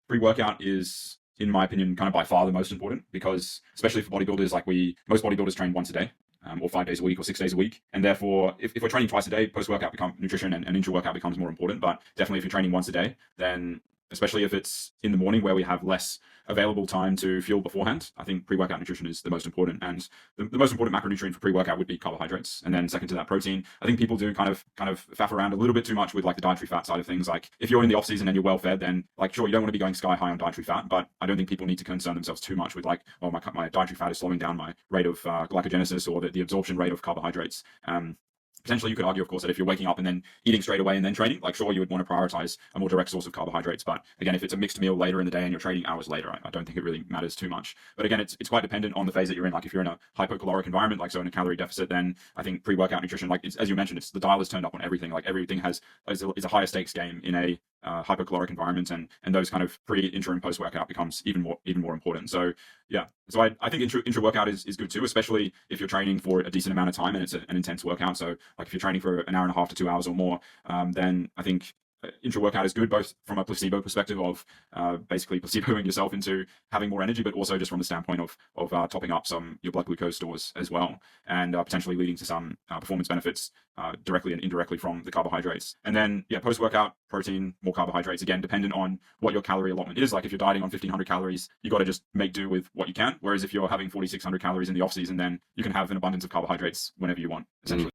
pre-workout is, in my opinion, kind of by far the most important because, especially for bodybuilders, like most bodybuilders train once a day. Or 5 days a week or 6 days a week. And therefore, if we're training twice a day, post-workout nutrition and intra-workout becomes more important. But definitely if you're training once a day, then especially if it's in the morning where we have less available time to fuel beforehand, I think pre-workout nutrition is the most important. And the most important macronutrient for pre-workout would be carbohydrates. And then second to that, protein. I think people do kind of faff around a little bit too much with like the dietary fat side of things. Like if you're in the off season and you're well fed, then like sure, you don't want to be going sky high on dietary fat, but I don't think people need to concern themselves too much with like, oh, my dietary fat is slowing down my rate of glycogenesis or the absorption rate of carbohydrates. Potentially, you could argue, of course, that if you're waking up and then eating straight away and then training, like sure, you would want to prioritize a more direct source of carbohydrates. But again, if it's a mixed meal later in the day and you're training hours later, I don't think it really matters too much. But again, it's quite dependent on the phase that you're in. Like if you're in a hypocaloric environment, like so in a calorie deficit, then I think pre-workout nutrition, like as you mentioned, it's the dial is turned up on everything. Like everything is a higher stakes game in a hypocaloric environment, and those kind of pre, intra, and post workout becomes even more important. So yeah, so I think intra workout is good too, especially if you're training for a decent amount of time and it's an intense workout. So like if you're training for an hour and a half to 2 hours or more, then I think intra workout is good, both from a placebo perspective of basically placeboing yourself into having more energy, but also just from the standpoint of topping up your blood glucose stores as well, and potentially leading to some performance benefits directly and indirectly from the carbohydrates. And then yeah, post workout protein, more carbohydrates, again dependent on what your calorie allotment is. Like if you're dieting on 1500 calories, you got to just make do with what you can. Whereas if you're having 4600 calories in the off season, then you can have an abundance of carbohydrates whenever you want, essentially.